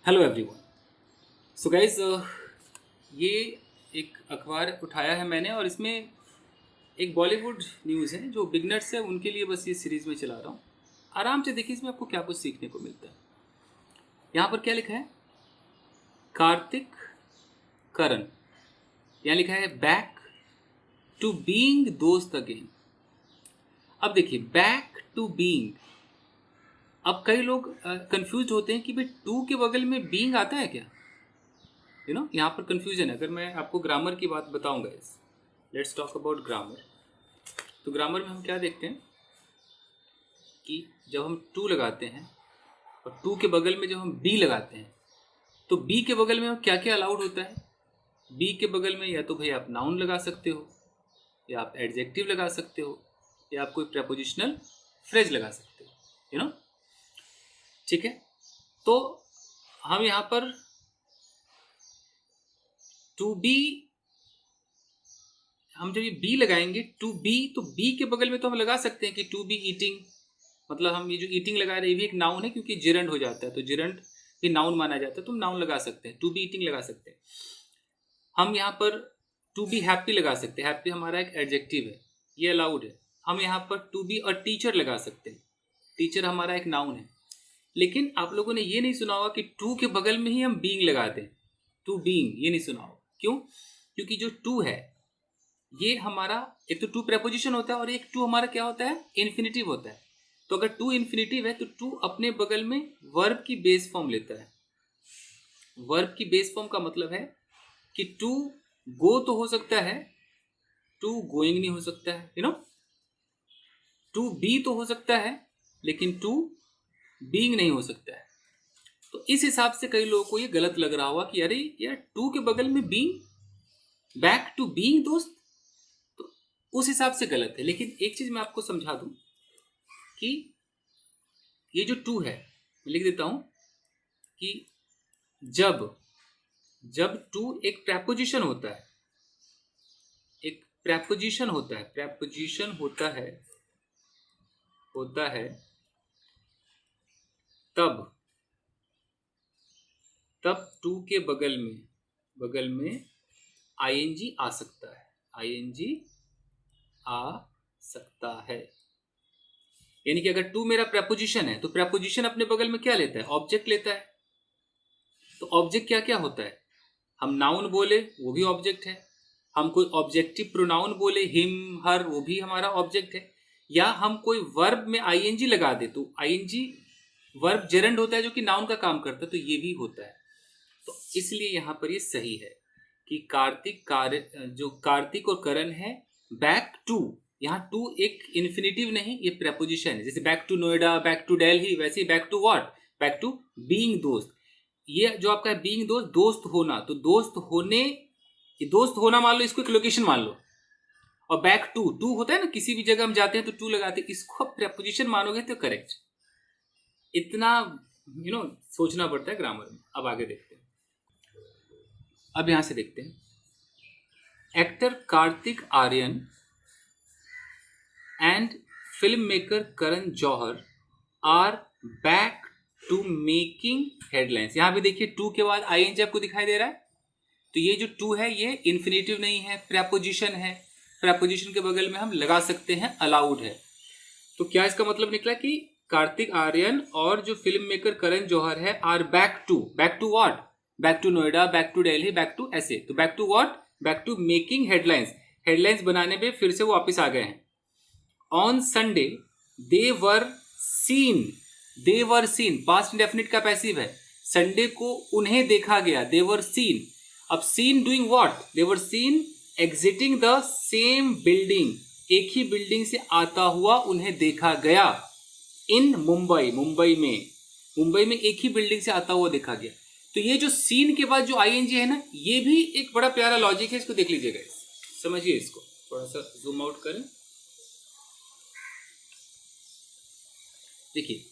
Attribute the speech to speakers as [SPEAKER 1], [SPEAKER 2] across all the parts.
[SPEAKER 1] Hello everyone. So guys, ये एक अखबार उठाया है मैंने और इसमें एक बॉलीवुड न्यूज़ है जो बिगनर्स है उनके लिए बस ये सीरीज़ में चला रहा हूँ। आराम से देखिए इसमें आपको क्या कुछ सीखने को मिलता है। यहाँ पर क्या लिखा है? कार्तिक करण। यहाँ लिखा है बैक टू बीइंग दोस्त अगेन। अब देखिए बैक टू बीइंग। अब कई लोग कंफ्यूज होते हैं कि भाई टू के बगल में बीइंग आता है क्या। यहाँ पर कंफ्यूजन है। अगर मैं आपको ग्रामर की बात बताऊंगा, इस लेट्स टॉक अबाउट ग्रामर। तो ग्रामर में हम क्या देखते हैं कि जब हम टू लगाते हैं और टू के बगल में जब हम बी लगाते हैं तो बी के बगल में क्या क्या अलाउड होता है। बी के बगल में या तो भाई आप नाउन लगा सकते हो, या आप एडजेक्टिव लगा सकते हो, या आप कोई प्रेपोजिशनल फ्रेज लगा सकते हो। ठीक है। तो हम यहाँ पर टू बी, हम जब ये बी लगाएंगे टू बी, तो बी के बगल में तो हम लगा सकते हैं कि टू बी ईटिंग। मतलब हम ये जो ईटिंग लगा रहे हैं ये भी एक नाउन है, क्योंकि जिरंड हो जाता है तो जिरंड भी नाउन माना जाता है, तो हम नाउन लगा सकते हैं, टू बी ईटिंग लगा सकते हैं। हम यहाँ पर टू बी हैप्पी लगा सकते हैं, हैप्पी हमारा एक एडजेक्टिव है, ये अलाउड है। हम यहाँ पर टू बी अ टीचर लगा सकते हैं, टीचर हमारा एक नाउन है। लेकिन आप लोगों ने ये नहीं सुना होगा कि टू के बगल में ही हम बीइंग लगा दें, टू बीइंग, ये नहीं सुना होगा। क्यों? क्योंकि जो टू है ये हमारा एक तो टू प्रेपोजिशन होता है और एक टू हमारा क्या होता है, इन्फिनिटिव होता है। तो अगर टू इन्फिनिटिव है तो टू अपने बगल में वर्ब की बेस फॉर्म लेता है। वर्ब की बेस फॉर्म का मतलब है कि टू गो तो हो सकता है, टू गोइंग नहीं हो सकता है। टू बी तो हो सकता है लेकिन टू बीइंग नहीं हो सकता है। तो इस हिसाब से कई लोगों को ये गलत लग रहा होगा कि अरे यार टू के बगल में बीइंग, बैक टू बीइंग दोस्त, तो उस हिसाब से गलत है। लेकिन एक चीज मैं आपको समझा दूं कि ये जो टू है, मैं लिख देता हूं कि जब जब टू एक प्रेपोजिशन होता है, एक प्रेपोजिशन होता है, प्रेपोजिशन होता है तब टू के बगल में आईएनजी आ सकता है, आईएनजी आ सकता है। यानी कि अगर टू मेरा प्रेपोजिशन है तो प्रेपोजिशन अपने बगल में क्या लेता है, ऑब्जेक्ट लेता है। तो ऑब्जेक्ट क्या क्या होता है, हम नाउन बोले वो भी ऑब्जेक्ट है, हम कोई ऑब्जेक्टिव प्रोनाउन बोले हिम हर, वो भी हमारा ऑब्जेक्ट है। या हम कोई वर्ब में आईएनजी लगा दे तो आईएनजी वर्ब जेरंड होता है जो कि नाउन का काम करता है, तो ये भी होता है। तो इसलिए यहां पर ये सही है कि जो कार्तिक और करण है बैक टू, यहाँ टू एक इन्फिनिटिव नहीं, ये प्रेपोजिशन है। जैसे back to Noida, back to Delhi, वैसे ही back to what, back to being दोस्त। ये जो आपका है बीइंग दोस्त, दोस्त होना, तो दोस्त होने, ये दोस्त होना मान लो, इसको एक लोकेशन मान लो। और बैक टू, टू होता है ना, किसी भी जगह हम जाते हैं तो टू लगाते हैं, इसको प्रेपोजिशन मानोगे तो करेक्ट। इतना सोचना पड़ता है ग्रामर में। अब आगे देखते हैं। अब यहां से देखते हैं, actor Kartik Aaryan and film maker Karan Johar are back to making headlines. यहां पे देखिए टू के बाद आईएनजी आपको दिखाई दे रहा है, तो ये जो टू है ये इन्फिनेटिव नहीं है, प्रेपोजिशन है। प्रेपोजिशन के बगल में हम लगा सकते हैं, अलाउड है। तो क्या इसका मतलब निकला कि कार्तिक आर्यन और जो फिल्म मेकर करण जौहर है are back to what, back to Noida, back to Delhi, back to ऐसे। तो back to what, back to making headlines, headlines बनाने पे फिर से वो वापस आ गए हैं। On Sunday they were seen, past indefinite का पैसिव है। संडे को उन्हें देखा गया, दे वर सीन। अब seen doing what, they were seen exiting the same building, एक ही बिल्डिंग से आता हुआ उन्हें देखा गया। इन मुंबई में एक ही बिल्डिंग से आता हुआ देखा गया। तो ये जो सीन के बाद जो आईएनजी है ना, ये भी एक बड़ा प्यारा लॉजिक है, इसको देख लीजिएगा, समझिए इसको। थोड़ा सा जूम आउट करें। देखिए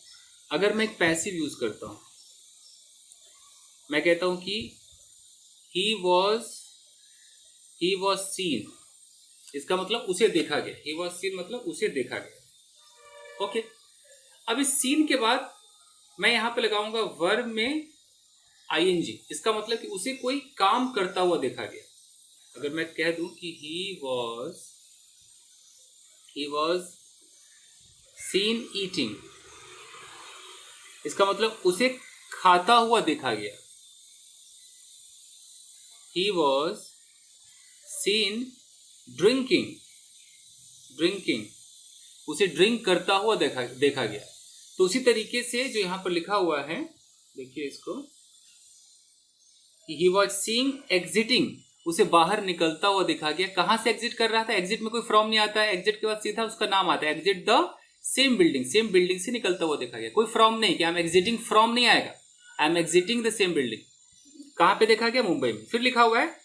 [SPEAKER 1] अगर मैं एक पैसिव यूज करता हूं, मैं कहता हूं कि ही वॉज सीन, इसका मतलब उसे देखा गया। ही वॉज सीन मतलब उसे देखा गया। ओके, अब इस सीन के बाद मैं यहां पे लगाऊंगा वर्ब में ING, इसका मतलब कि उसे कोई काम करता हुआ देखा गया। अगर मैं कह दूं कि he was seen eating, इसका मतलब उसे खाता हुआ देखा गया। He was seen drinking, उसे ड्रिंक करता हुआ देखा गया। तो उसी तरीके से जो यहां पर लिखा हुआ है, देखिए इसको, he was seen exiting, उसे बाहर निकलता हुआ देखा गया। कहां से एग्जिट कर रहा था? एग्जिट में कोई फ्रॉम नहीं आता है, एग्जिट के बाद सीधा उसका नाम आता है, एग्जिट द सेम बिल्डिंग से निकलता हुआ देखा गया। कोई फ्रॉम नहीं कि आई एम एग्जिटिंग फ्रॉम नहीं आएगा, I am exiting the same building. कहां पे देखा गया? मुंबई में। फिर लिखा हुआ है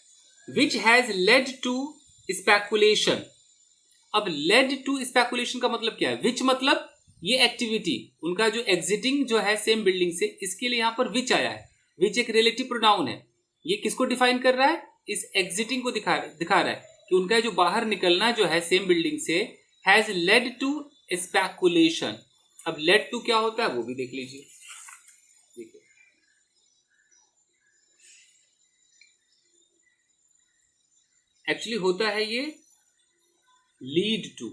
[SPEAKER 1] which has led to speculation. अब लेड टू स्पेकुलेशन का मतलब क्या है? विच मतलब ये एक्टिविटी, उनका जो एग्जिटिंग जो है सेम बिल्डिंग से, इसके लिए यहां पर विच आया है। विच एक रिलेटिव प्रोनाउन है, ये किसको डिफाइन कर रहा है? इस एग्जिटिंग को दिखा रहा है कि उनका जो बाहर निकलना जो है सेम बिल्डिंग से हैज लेड टू स्पेकुलेशन। अब लेड टू क्या होता है वो भी देख लीजिए। देखिए एक्चुअली होता है ये लीड टू।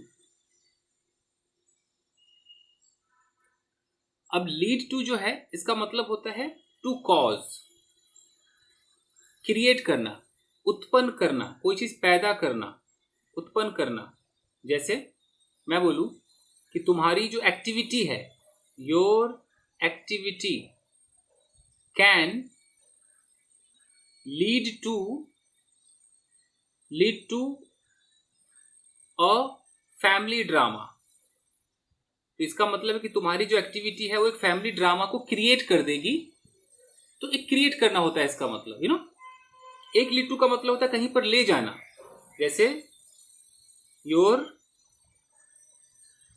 [SPEAKER 1] अब लीड टू जो है इसका मतलब होता है टू कॉज, क्रिएट करना, उत्पन्न करना, कोई चीज पैदा करना, उत्पन्न करना। जैसे मैं बोलूं कि तुम्हारी जो एक्टिविटी है, your activity can lead to a family drama. तो इसका मतलब है कि तुम्हारी जो एक्टिविटी है वो एक फैमिली ड्रामा को क्रिएट कर देगी। तो एक क्रिएट करना होता है इसका मतलब, एक लीड टू का मतलब होता है कहीं पर ले जाना। जैसे your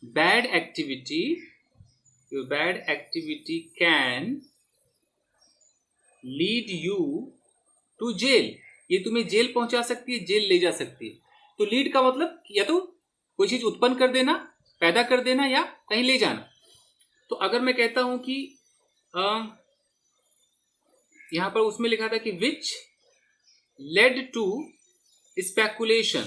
[SPEAKER 1] bad activity can lead you to jail, ये तुम्हें जेल पहुंचा सकती है, जेल ले जा सकती है। तो लीड का मतलब या तो कोई चीज उत्पन्न कर देना, पैदा कर देना, या कहीं ले जाना। तो अगर मैं कहता हूं कि यहां पर उसमें लिखा था कि विच लेड टू स्पेकुलेशन,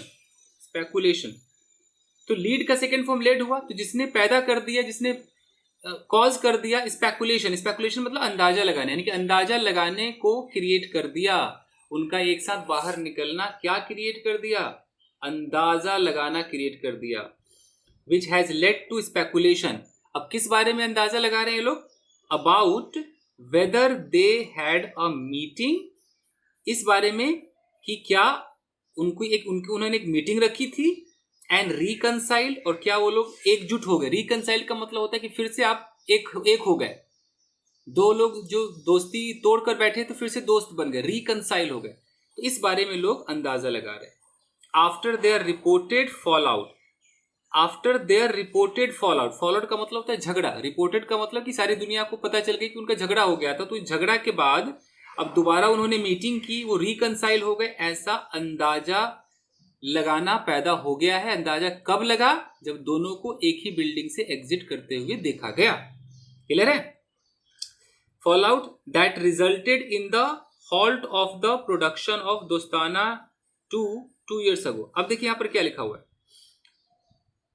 [SPEAKER 1] तो लीड का सेकेंड फॉर्म लेड हुआ, तो जिसने पैदा कर दिया, जिसने कॉज कर दिया। स्पेकुलेशन मतलब अंदाजा लगाने, यानी कि अंदाजा लगाने को क्रिएट कर दिया। उनका एक साथ बाहर निकलना क्या क्रिएट कर दिया? अंदाजा लगाना क्रिएट कर दिया। Which has led to speculation. अब किस बारे में अंदाजा लगा रहे हैं ये लोग? About whether they had a meeting, इस बारे में कि क्या उन्होंने एक मीटिंग रखी थी। एंड रिकनसाइल्ड, और क्या वो लोग एकजुट हो गए। रिकनसाइल्ड का मतलब होता है कि फिर से आप एक हो गए। दो लोग जो दोस्ती तोड़कर बैठे तो फिर से दोस्त बन गए, रिकनसाइल हो गए। तो इस बारे में लोग अंदाजा लगा रहे। After their reported fall out, fall out का मतलब होता है झगड़ा। रिपोर्टेड का मतलब कि सारी दुनिया को पता चल गया कि उनका झगड़ा हो गया था। तो इस झगड़ा के बाद अब दोबारा उन्होंने मीटिंग की, वो रिकनसाइल हो गए, ऐसा अंदाजा लगाना पैदा हो गया है। अंदाजा कब लगा? जब दोनों को एक ही बिल्डिंग से एग्जिट करते हुए देखा गया। क्लियर है? Fall out that resulted in the halt of the production of दोस्ताना 2 years ago। अब देखिए यहां पर क्या लिखा हुआ है।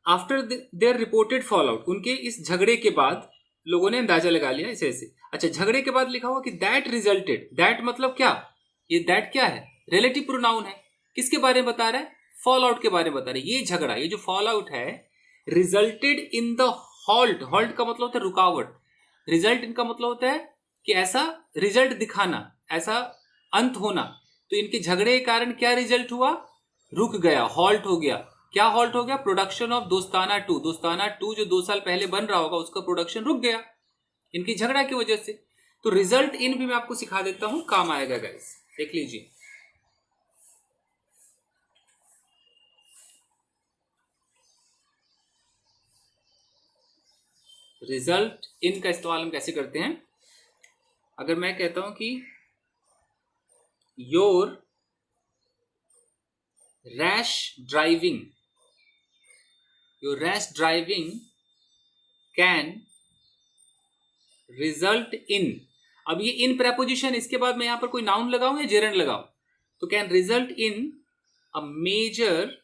[SPEAKER 1] After their reported fall out, उनके इस झगड़े के बाद लोगों ने अंदाजा लगा लिया ऐसे ऐसे। अच्छा, झगड़े के बाद लिखा हुआ कि दैट रिजल्टेड, दैट मतलब क्या? ये दैट क्या है? रिलेटिव प्रोनाउन है। किसके बारे में बता रहा है? फॉल आउट के बारे में बता रहा है। ये झगड़ा, ये जो फॉल आउट है, रिजल्टेड इन द हॉल्ट का मतलब होता है रुकावट। रिजल्ट इनका मतलब होता है कि ऐसा रिजल्ट दिखाना, ऐसा अंत होना। तो इनके झगड़े के कारण क्या रिजल्ट हुआ? रुक गया, हॉल्ट हो गया। क्या हॉल्ट हो गया? प्रोडक्शन ऑफ दोस्ताना 2 जो 2 साल पहले बन रहा होगा उसका प्रोडक्शन रुक गया इनकी झगड़ा की वजह से। तो रिजल्ट इन भी मैं आपको सिखा देता हूं, काम आएगा गाइस, देख लीजिए। रिजल्ट इन का इस्तेमाल हम कैसे करते हैं? अगर मैं कहता हूं कि your rash driving can result इन, अब ये इन प्रेपोजिशन, इसके बाद मैं यहां पर कोई नाउन लगाऊं या जेरंड लगाऊं, तो can result in a major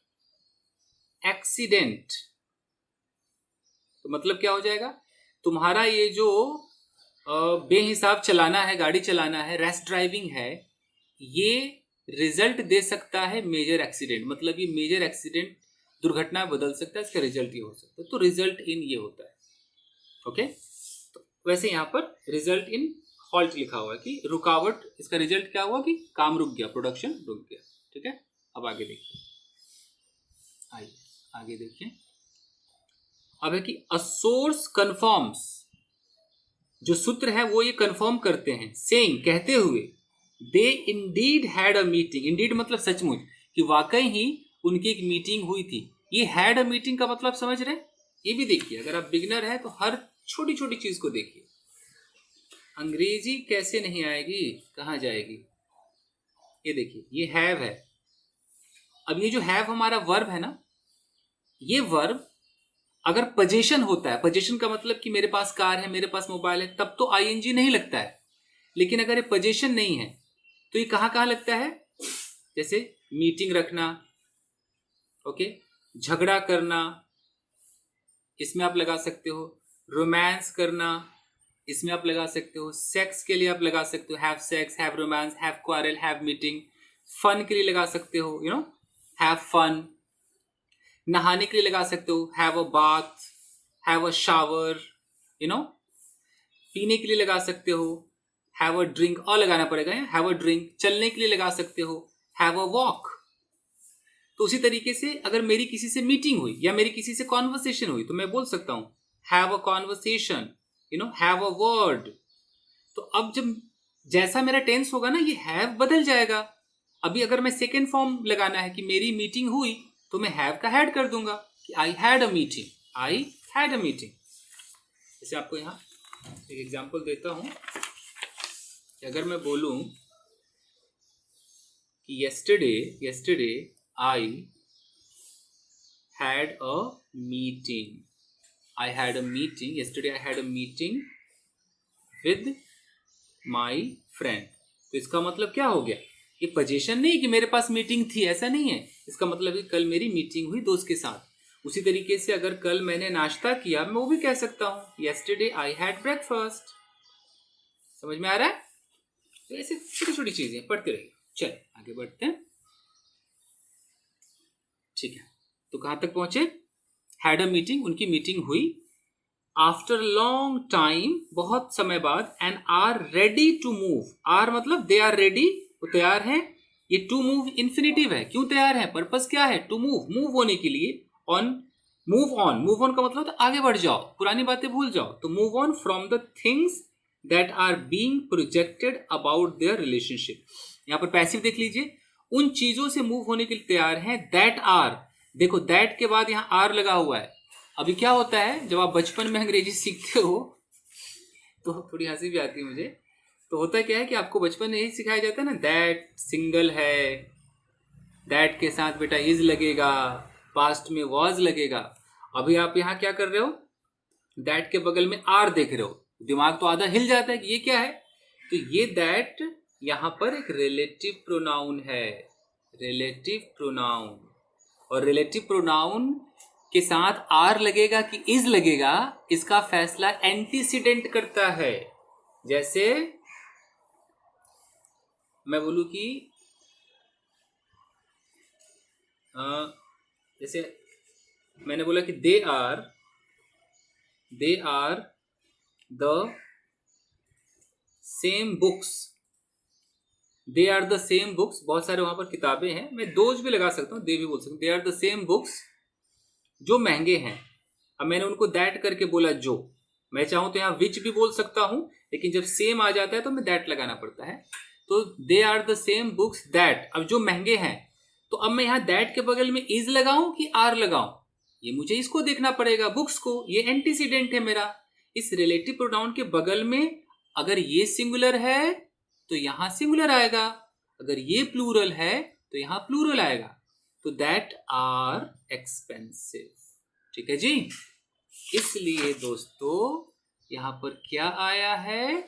[SPEAKER 1] accident. तो मतलब क्या हो जाएगा, तुम्हारा ये जो बेहिसाब चलाना है, गाड़ी चलाना है, रैश ड्राइविंग है, ये रिजल्ट दे सकता है मेजर एक्सीडेंट। मतलब ये मेजर एक्सीडेंट दुर्घटना बदल सकता है, इसका रिजल्ट ये हो सकता है। तो रिजल्ट इन ये होता है। ओके, तो वैसे यहां पर रिजल्ट इन हॉल्ट लिखा हुआ है कि रुकावट, इसका रिजल्ट क्या हुआ कि काम रुक गया, प्रोडक्शन रुक गया। ठीक है, अब आगे देखिए, आइए आगे देखिए। अब है कि अ सोर्स कन्फर्म्स, जो सूत्र है वो ये कन्फर्म करते हैं, सेइंग कहते हुए, they indeed had a meeting. Indeed मतलब सचमुच, कि वाकई ही उनकी एक मीटिंग हुई थी। ये हैड अ मीटिंग का मतलब समझ रहे हैं? ये भी देखिए, अगर आप बिगिनर है तो हर छोटी छोटी चीज को देखिए। अंग्रेजी कैसे नहीं आएगी, कहाँ जाएगी? ये देखिए, ये हैव है। अब ये जो हैव हमारा वर्ब है ना, ये वर्ब अगर पोजीशन होता है, पोजीशन का मतलब कि मेरे पास कार है, मेरे पास मोबाइल है, तब तो आईएनजी नहीं लगता है। लेकिन अगर ये पोजीशन नहीं है तो ये कहां कहां लगता है? जैसे मीटिंग रखना, ओके, झगड़ा करना, इसमें आप लगा सकते हो। रोमांस करना, इसमें आप लगा सकते हो। सेक्स के लिए आप लगा सकते हो, have sex, have romance, have quarrel, have meeting. Fun के लिए लगा सकते हो, यू नो, हैव फन। नहाने के लिए लगा सकते हो, have a bath, have a shower, you know. पीने के लिए लगा सकते हो, हैव अ ड्रिंक, और लगाना पड़ेगा, हैव अ ड्रिंक। चलने के लिए लगा सकते हो, हैव अ वॉक। तो उसी तरीके से अगर मेरी किसी से मीटिंग हुई या मेरी किसी से कॉन्वर्सेशन हुई तो मैं बोल सकता हूं have a conversation, you know, have a word. तो अब जब जैसा मेरा टेंस होगा ना, ये हैव बदल जाएगा। अभी अगर मैं सेकेंड फॉर्म लगाना है कि मेरी मीटिंग हुई, तो मैं हैव का हैड कर दूंगा कि I had a meeting, I had a meeting. जैसे आपको यहां एक एग्जांपल देता हूं कि अगर मैं बोलूं कि yesterday I had a meeting. Yesterday I had a meeting with my friend. तो इसका मतलब क्या हो गया? ये पोजीशन नहीं कि मेरे पास मीटिंग थी, ऐसा नहीं है। इसका मतलब है कल मेरी मीटिंग हुई दोस्त के साथ। उसी तरीके से अगर कल मैंने नाश्ता किया, मैं वो भी कह सकता हूं yesterday I had breakfast. समझ में आ रहा है? तो ऐसे छोटी छोटी चीजें पढ़ते रहिए। चल आगे बढ़ते हैं। ठीक है, तो कहां तक पहुंचे? हैड अ मीटिंग, उनकी मीटिंग हुई। आफ्टर लॉन्ग टाइम, बहुत समय बाद। And are ready to move, are मतलब दे आर रेडी, वो तैयार हैं। ये टू मूव इन्फिनिटिव है, क्यों तैयार है? पर्पस क्या है? टू मूव, मूव होने के लिए। On, move on, move on का मतलब तो आगे बढ़ जाओ, पुरानी बातें भूल जाओ। तो move on from the things that are being projected about their relationship. यहां पर पैसिव देख लीजिए, उन चीजों से मूव होने के लिए तैयार हैं। दैट आर, देखो दैट के बाद यहां आर लगा हुआ है। अभी क्या होता है, जब आप बचपन में अंग्रेजी सीखते हो तो थोड़ी हंसी भी आती है मुझे। तो होता क्या है कि आपको बचपन में यही सिखाया जाता है ना, दैट सिंगल है, दैट के साथ बेटा इज लगेगा, पास्ट में वॉज लगेगा। अभी आप यहां क्या कर रहे हो, दैट के बगल में आर देख रहे हो, दिमाग तो आधा हिल जाता है कि ये क्या है। तो ये दैट यहां पर एक रिलेटिव प्रोनाउन है, रिलेटिव प्रोनाउन। और रिलेटिव प्रोनाउन के साथ आर लगेगा कि इज लगेगा, इसका फैसला एंटीसीडेंट करता है। जैसे मैं बोलूं कि जैसे मैंने बोला कि they are the same books, they are the same books, बहुत सारे वहां पर किताबें हैं, मैं दोज भी लगा सकता हूं, दे भी बोल सकता हूं। They are the same books, जो महंगे हैं। अब मैंने उनको दैट करके बोला जो, मैं चाहूं तो यहां विच भी बोल सकता हूं, लेकिन जब सेम आ जाता है तो मैं दैट लगाना पड़ता है। तो they are the same books that, अब जो महंगे हैं, तो अब मैं यहां दैट के बगल में इज लगाऊं कि आर लगाऊं, ये मुझे इसको देखना पड़ेगा, बुक्स को। ये एंटीसीडेंट है मेरा। इस रिलेटिव प्रोनाउन के बगल में अगर ये सिंगुलर है तो यहां सिंगुलर आएगा, अगर ये प्लूरल है तो यहां प्लूरल आएगा। तो दैट आर एक्सपेंसिव। ठीक है जी। इसलिए दोस्तों यहां पर क्या आया है,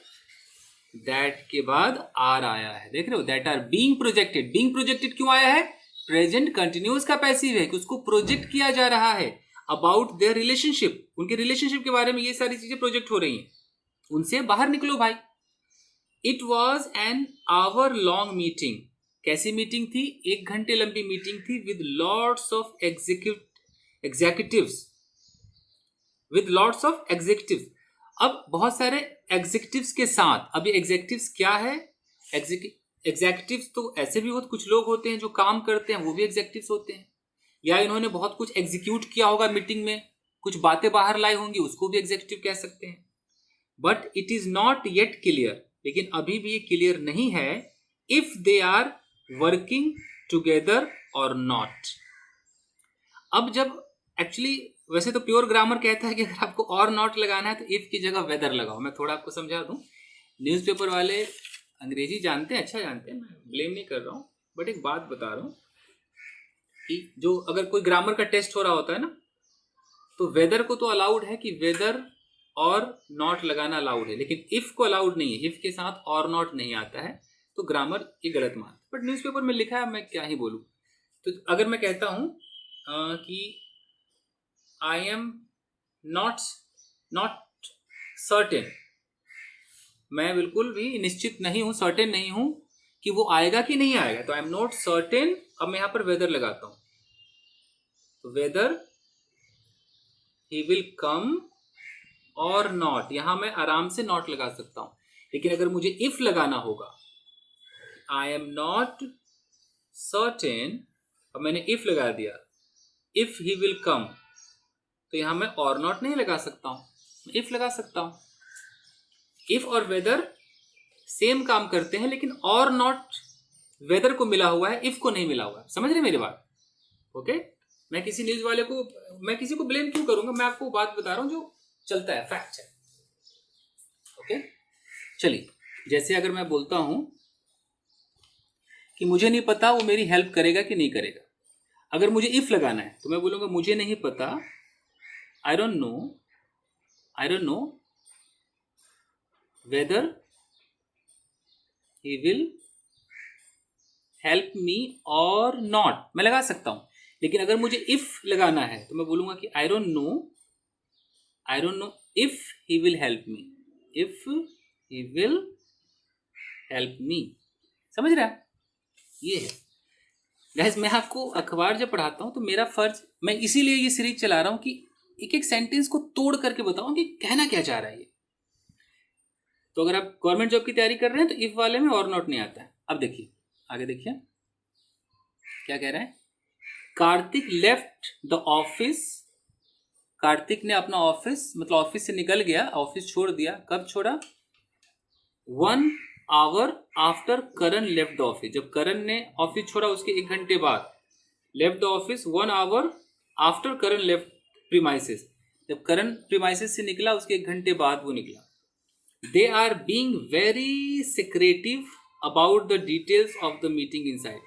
[SPEAKER 1] दैट के बाद आर आया है, देख रहे हो, that are being projected. Being projected क्यों आया है? प्रेजेंट कंटिन्यूअस का पैसिव है कि उसको प्रोजेक्ट किया जा रहा है अबाउट देयर रिलेशनशिप, उनके रिलेशनशिप के बारे में ये सारी चीजें प्रोजेक्ट हो रही हैं। उनसे बाहर निकलो भाई। It was an hour long meeting. कैसी मीटिंग थी? 1 घंटे लंबी मीटिंग थी with lots of executives, with lots of executives. अब बहुत सारे एग्जीक्यूटिव्स के साथ। अब ये एग्जीक्यूटिव्स क्या है? एग्जीक्यूटिव्स तो ऐसे भी बहुत कुछ लोग होते हैं जो काम करते हैं, वो भी एग्जीक्यूटिव्स होते हैं। या इन्होंने बहुत कुछ एग्जीक्यूट किया होगा मीटिंग में, कुछ बातें बाहर लाई होंगी, उसको भी एग्जीक्यूटिव कह सकते हैं। But it is not yet clear, लेकिन अभी भी ये क्लियर नहीं है if they are working together और नॉट। अब जब एक्चुअली वैसे तो प्योर ग्रामर कहता है कि अगर आपको और नॉट लगाना है तो इफ की जगह वेदर लगाओ। मैं थोड़ा आपको समझा दूं, न्यूज़पेपर वाले अंग्रेजी जानते हैं, अच्छा जानते हैं, मैं ब्लेम नहीं कर रहा हूं, बट एक बात बता रहा हूं कि जो अगर कोई ग्रामर का टेस्ट हो रहा होता है ना, तो वेदर को तो अलाउड है कि वेदर और नॉट लगाना अलाउड है, लेकिन इफ को अलाउड नहीं है। इफ के साथ और नॉट नहीं आता है तो ग्रामर ये गलत मान। बट न्यूज़पेपर में लिखा है, मैं क्या ही बोलूं। तो अगर मैं कहता हूं कि आई एम नॉट सर्टेन, मैं बिल्कुल भी निश्चित नहीं हूं, सर्टेन नहीं हूं कि वो आएगा कि नहीं आएगा, तो आई एम नॉट सर्टेन। अब मैं यहां पर वेदर लगाता हूं, तो वेदर ही विल कम और नॉट, यहां मैं आराम से नॉट लगा सकता हूं। लेकिन अगर मुझे इफ लगाना होगा, आई एम नॉट सर्टेन, अब मैंने इफ लगा दिया, इफ ही विल कम, तो यहां मैं और नॉट नहीं लगा सकता हूं, मैं इफ लगा सकता हूं। इफ और वेदर सेम काम करते हैं, लेकिन और नॉट वेदर को मिला हुआ है, इफ को नहीं मिला हुआ है। समझ रहे मेरी बात? ओके। मैं किसी न्यूज वाले को, मैं किसी को ब्लेम क्यों करूंगा, मैं आपको बात बता रहा हूं जो चलता है, फैक्ट है। ओके, चलिए, जैसे अगर मैं बोलता हूं कि मुझे नहीं पता वो मेरी हेल्प करेगा कि नहीं करेगा, अगर मुझे इफ लगाना है तो मैं बोलूंगा मुझे नहीं पता, I don't know whether he will help me और नॉट, मैं लगा सकता हूं। लेकिन अगर मुझे इफ लगाना है तो मैं बोलूंगा कि I don't know if he will help me, if he will help me. समझ रहा है? ये है गाइस। मैं आपको अखबार जब पढ़ाता हूं तो मेरा फर्ज, मैं इसीलिए ये सीरीज चला रहा हूं कि एक एक सेंटेंस को तोड़ करके बताऊं कि कहना क्या चाह रहा है ये। तो अगर आप गवर्नमेंट जॉब की तैयारी कर रहे हैं तो इफ वाले में और नॉट नहीं आता है। अब देखिए, आगे देखिए क्या कह रहा है। Kartik left the office, Kartik ने अपना ऑफिस, मतलब ऑफिस से निकल गया, ऑफिस छोड़ दिया। कब छोड़ा? 1 hour after Karan left the office, जब करण ने ऑफिस छोड़ा उसके 1 घंटे बाद। Left the office 1 hour after Karan left premises, जब करण प्रीमाइसेस से निकला उसके 1 घंटे बाद वो निकला। They are being very secretive about the details of the meeting inside.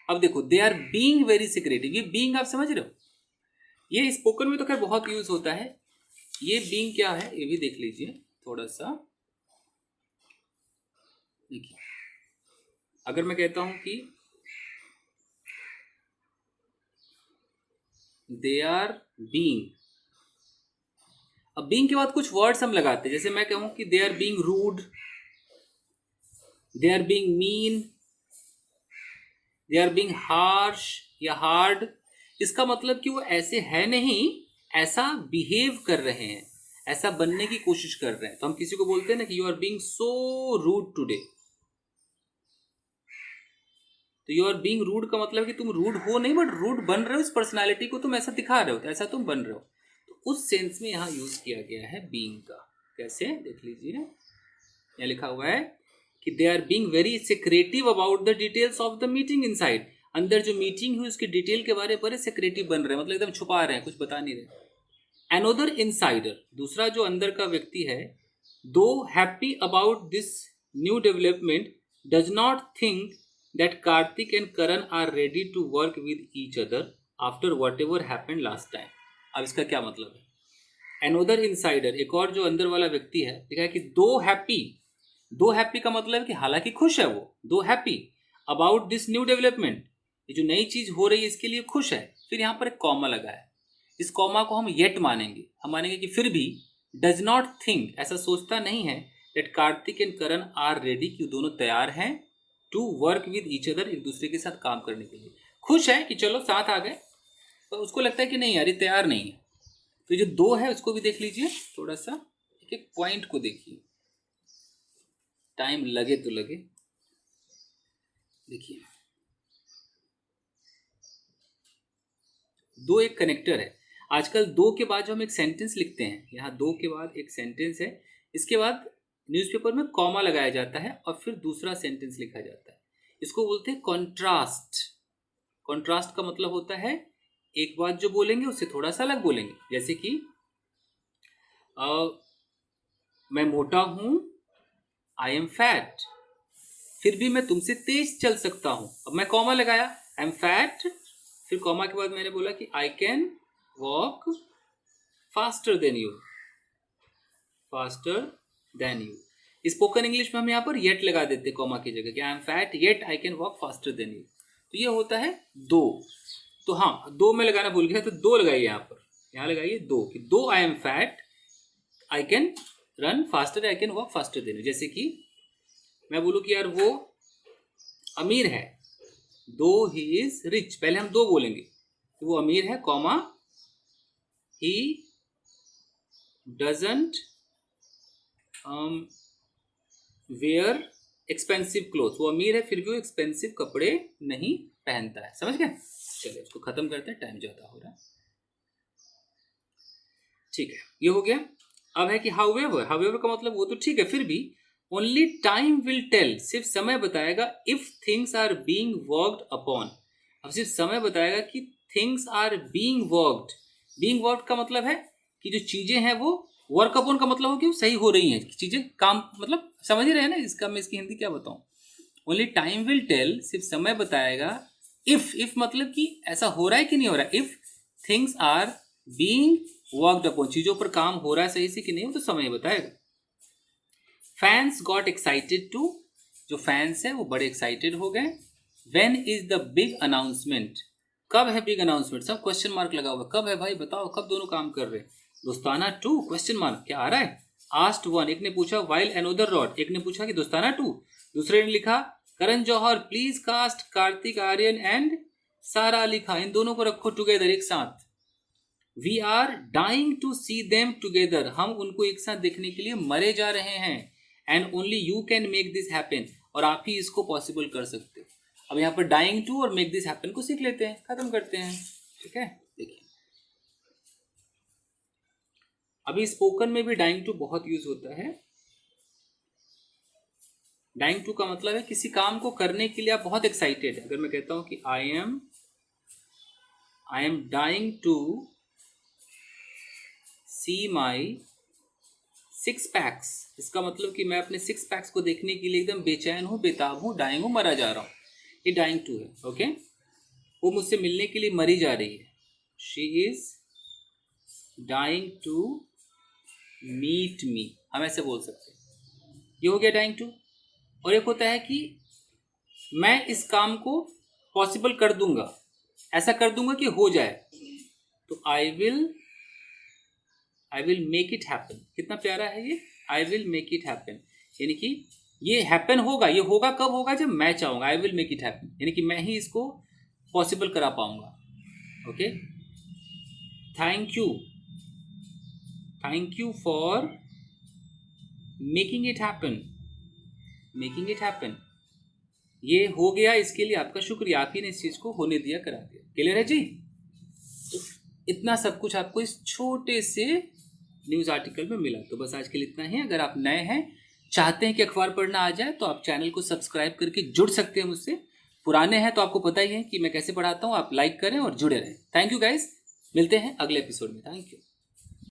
[SPEAKER 1] अब देखो, they are being very secretive, ये बीइंग आप समझ रहे हो? ये स्पोकन में तो खैर बहुत यूज होता है। ये बीइंग क्या है ये भी देख लीजिए थोड़ा सा। देखिए, अगर मैं कहता हूं कि दे आर बीइंग, अब बीइंग के बाद कुछ वर्ड्स हम लगाते हैं। जैसे मैं कहूं कि they are being rude, they are being mean, they are being harsh या हार्ड। इसका मतलब कि वो ऐसे है नहीं, ऐसा बिहेव कर रहे हैं, ऐसा बनने की कोशिश कर रहे हैं। तो हम किसी को बोलते हैं ना कि you are being so rude today, तो यू आर बीइंग रूड का मतलब कि तुम रूड हो नहीं, बट रूड बन रहे हो, इस पर्सनालिटी को तुम ऐसा दिखा रहे हो, तो ऐसा तुम बन रहे हो। तो उस सेंस में यहां यूज किया गया है बीइंग का। कैसे? देख लीजिए, यहां लिखा हुआ है कि they are being very secretive about the details of the meeting inside. अंदर जो मीटिंग हुई उसकी डिटेल के बारे में बड़े सिक्रेटिव बन रहे हैं, मतलब एकदम छुपा रहे हैं, कुछ बता नहीं रहे। अनदर इनसाइडर, दूसरा जो अंदर का व्यक्ति है, दो happy about this new development does not think that Karthik and Karan are ready to work with each other after whatever happened last time। अब इसका क्या मतलब है? Another insider, एक और जो अंदर वाला व्यक्ति है, लिखा है कि दो हैप्पी, दो हैप्पी का मतलब कि हालांकि खुश है वो, दो happy about this new development, ये जो नई चीज हो रही है इसके लिए खुश है। फिर यहाँ पर एक कॉमा लगा है, इस कॉमा को हम येट मानेंगे, हम मानेंगे कि फिर भी डज नॉट थिंक, ऐसा सोचता नहीं है, that Kartik and Karan are ready, कि दोनों तैयार हैं to work with each other, एक दूसरे के साथ काम करने के लिए। खुश है कि चलो साथ आ गए, तो उसको लगता है कि नहीं यार ये तैयार नहीं है। तो जो दो है उसको भी देख लीजिए, थोड़ा सा एक एक पॉइंट को देखिए, टाइम लगे तो लगे। देखिए दो एक कनेक्टर है। आजकल दो के बाद जो हम एक सेंटेंस लिखते हैं, यहाँ दो के बाद एक सेंटेंस है, इसके बाद न्यूज़पेपर में कॉमा लगाया जाता है और फिर दूसरा सेंटेंस लिखा जाता है। इसको बोलते हैं कॉन्ट्रास्ट। कॉन्ट्रास्ट का मतलब होता है एक बात जो बोलेंगे उससे थोड़ा सा अलग बोलेंगे। जैसे कि मैं मोटा हूं, आई एम फैट, फिर भी मैं तुमसे तेज चल सकता हूं। अब मैं कॉमा लगाया, आई एम फैट, फिर कॉमा के बाद मैंने बोला कि I can walk faster than you, faster than you. Spoken English में हम यहाँ पर येट लगा देते हैं कॉमा की जगह, कि I M fat yet I can walk faster than you. तो ये होता है दो। तो हाँ, दो में लगाना भूल गया, तो दो लगाइए यहाँ पर, यहाँ लगाइए दो, कि दो I am fat I can run faster, I can walk faster than you. जैसे कि मैं बोलूँ कि यार वो अमीर है, दो ही इज रिच, पहले हम दो बोलेंगे कि वो अमीर है, comma he doesn't wear expensive cloth, वो अमीर है फिर भी वो एक्सपेंसिव कपड़े नहीं पहनता है। समझ गए? चलिए इसको खत्म करते हैं, टाइम ज्यादा हो रहा है। ठीक है, ये हो गया। अब है कि हाउएवर, हाउएवर का मतलब वो तो ठीक है, फिर भी ओनली टाइम विल टेल, सिर्फ समय बताएगा, if things are being worked upon. अब सिर्फ समय बताएगा कि things are being worked. Being worked का मतलब है कि जो चीजें हैं वो, वर्क अपॉन का मतलब हो कि वो सही हो रही हैं चीजें, काम, मतलब समझ ही रहे हैं ना इसका, मैं इसकी हिंदी क्या बताऊं। ओनली टाइम विल टेल, सिर्फ समय बताएगा, इफ मतलब कि ऐसा हो रहा है कि नहीं हो रहा है। If things are being worked upon, चीजों पर काम हो रहा है सही से कि नहीं, वो तो समय बताएगा। फैंस गॉट एक्साइटेड टू, जो फैंस है वो बड़े एक्साइटेड हो गए। When is the big announcement, कब है बिग अनाउंसमेंट, सब क्वेश्चन मार्क लगा हुआ, कब है भाई बताओ, कब दोनों काम कर रहे हैं। दोस्ताना टू क्वेश्चन मार्क, क्या आ रहा है। आस्ट वन, एक ने पूछा वाइल अनदर रॉड, एक ने पूछा कि दोस्ताना टू, दूसरे ने लिखा Karan Johar please cast Kartik Aaryan and Sara Ali Khan, इन दोनों को रखो टुगेदर, एक साथ। We are dying to see them together, हम उनको एक साथ देखने के लिए मरे जा रहे हैं। And only you can make this happen, और आप ही इसको पॉसिबल कर सकते हो। अब यहाँ पर डाइंग टू और मेक दिस हैपन को सीख लेते हैं, खत्म करते हैं। ठीक है, देखिए अभी स्पोकन में भी डाइंग टू बहुत यूज होता है। डाइंग टू का मतलब है किसी काम को करने के लिए आप बहुत एक्साइटेड है। अगर मैं कहता हूं कि I am dying to see my 6 packs, इसका मतलब कि मैं अपने 6 पैक्स को देखने के लिए एकदम बेचैन हूं, बेताब हूं, डाइंग हूं, मरा जा रहा हूं। ये डाइंग टू है। ओके, वो मुझसे मिलने के लिए मरी जा रही है, she is dying to meet me, हम ऐसे बोल सकते हैं। ये हो गया डाइंग टू। और एक होता है कि मैं इस काम को पॉसिबल कर दूंगा, ऐसा कर दूंगा कि हो जाए, तो I will make it happen. कितना प्यारा है ये, I will make it happen, यानी कि ये हैपन होगा। ये होगा कब होगा, जब मैं चाहूंगा। I will make it happen, यानी कि मैं ही इसको पॉसिबल करा पाऊंगा। Okay, thank you for making it happen, making it happen. ये हो गया, इसके लिए आपका शुक्रिया, आप ही ने इस चीज को होने दिया, करा दिया। क्लियर है जी? तो इतना सब कुछ आपको इस छोटे से न्यूज आर्टिकल में मिला। तो बस आज के लिए इतना ही। अगर आप नए हैं, चाहते हैं कि अखबार पढ़ना आ जाए, तो आप चैनल को सब्सक्राइब करके जुड़ सकते हैं मुझसे। पुराने हैं तो आपको पता ही है कि मैं कैसे पढ़ाता हूँ, आप लाइक करें और जुड़े रहें। थैंक यू गाइस, मिलते हैं अगले एपिसोड में। Thank you.